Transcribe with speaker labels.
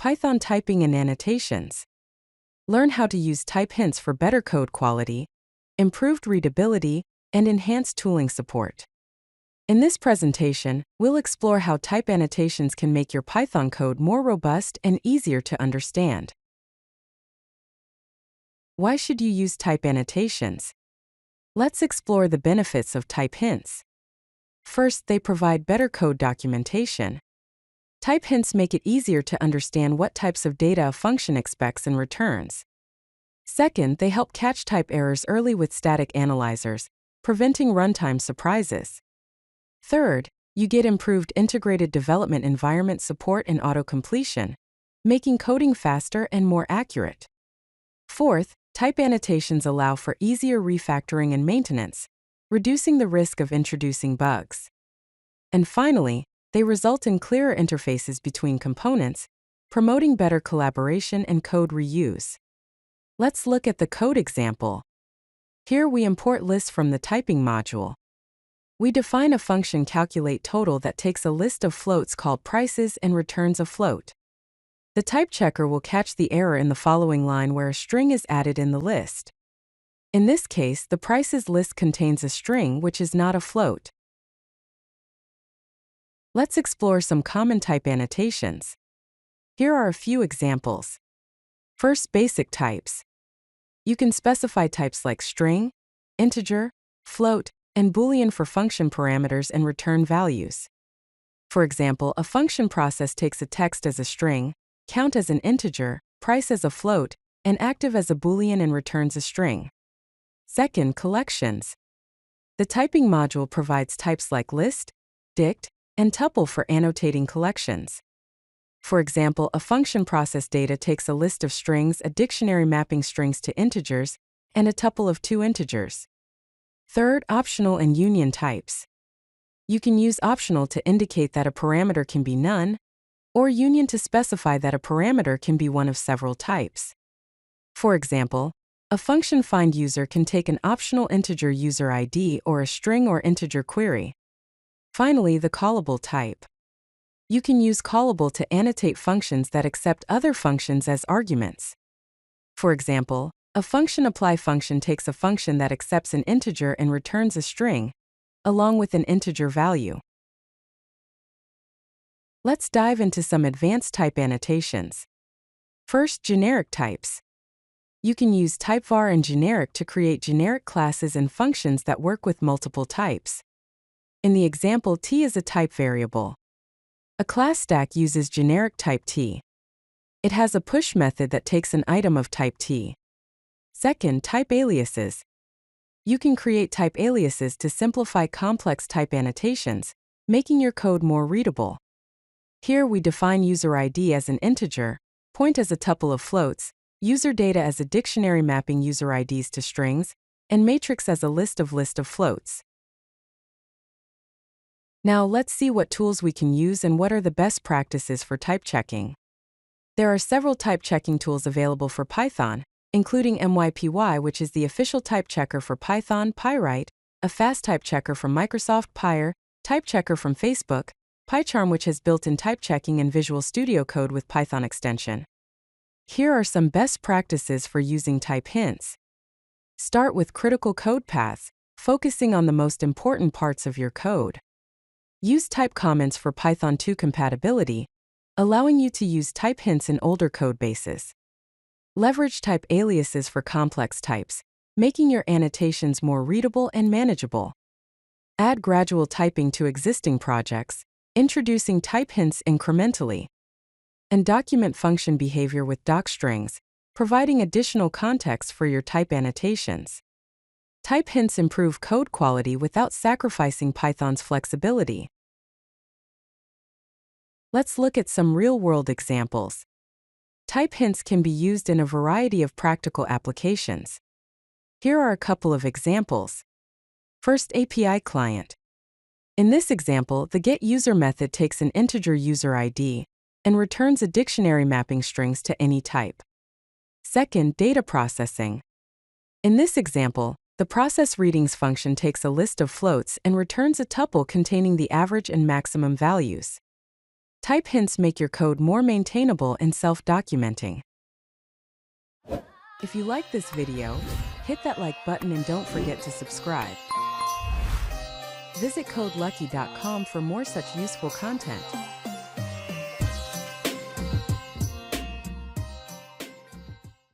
Speaker 1: Python typing and annotations. Learn how to use type hints for better code quality, improved readability, and enhanced tooling support. In this presentation, we'll explore how type annotations can make your Python code more robust and easier to understand. Why should you use type annotations? Let's explore the benefits of type hints. First, they provide better code documentation. Type hints make it easier to understand what types of data a function expects and returns. Second, they help catch type errors early with static analyzers, preventing runtime surprises. Third, you get improved integrated development environment support and auto-completion, making coding faster and more accurate. Fourth, type annotations allow for easier refactoring and maintenance, reducing the risk of introducing bugs. And finally, they result in clearer interfaces between components, promoting better collaboration and code reuse. Let's look at the code example. Here we import lists from the typing module. We define a function calculate total that takes a list of floats called prices and returns a float. The type checker will catch the error in the following line where a string is added in the list. In this case, the prices list contains a string which is not a float. Let's explore some common type annotations. Here are a few examples. First, basic types. You can specify types like string, integer, float, and Boolean for function parameters and return values. For example, a function process takes a text as a string, count as an integer, price as a float, and active as a Boolean and returns a string. Second, collections. The typing module provides types like list, dict, and tuple for annotating collections. For example, a function process data takes a list of strings, a dictionary mapping strings to integers, and a tuple of two integers. Third, optional and union types. You can use optional to indicate that a parameter can be none, or union to specify that a parameter can be one of several types. For example, a function findUser can take an optional integer user ID or a string or integer query. Finally, the callable type. You can use callable to annotate functions that accept other functions as arguments. For example, a function apply function takes a function that accepts an integer and returns a string, along with an integer value. Let's dive into some advanced type annotations. First, generic types. You can use TypeVar and generic to create generic classes and functions that work with multiple types. In the example, T is a type variable. A class stack uses generic type T. It has a push method that takes an item of type T. Second, type aliases. You can create type aliases to simplify complex type annotations, making your code more readable. Here we define user ID as an integer, point as a tuple of floats, user data as a dictionary mapping user IDs to strings, and matrix as a list of floats. Now let's see what tools we can use and what are the best practices for type checking. There are several type checking tools available for Python, including mypy, which is the official type checker for Python, Pyright, a fast type checker from Microsoft, Pyr, type checker from Facebook, PyCharm, which has built-in type checking and Visual Studio Code with Python extension. Here are some best practices for using type hints. Start with critical code paths, focusing on the most important parts of your code. Use type comments for Python 2 compatibility, allowing you to use type hints in older code bases. Leverage type aliases for complex types, making your annotations more readable and manageable. Add gradual typing to existing projects, introducing type hints incrementally. And document function behavior with docstrings, providing additional context for your type annotations. Type hints improve code quality without sacrificing Python's flexibility. Let's look at some real-world examples. Type hints can be used in a variety of practical applications. Here are a couple of examples. First, API client. In this example, the getUser method takes an integer user ID and returns a dictionary mapping strings to any type. Second, data processing. In this example, the processReadings function takes a list of floats and returns a tuple containing the average and maximum values. Type hints make your code more maintainable and self-documenting. If you like this video, hit that like button and don't forget to subscribe. Visit CodeLucky.com for more such useful content.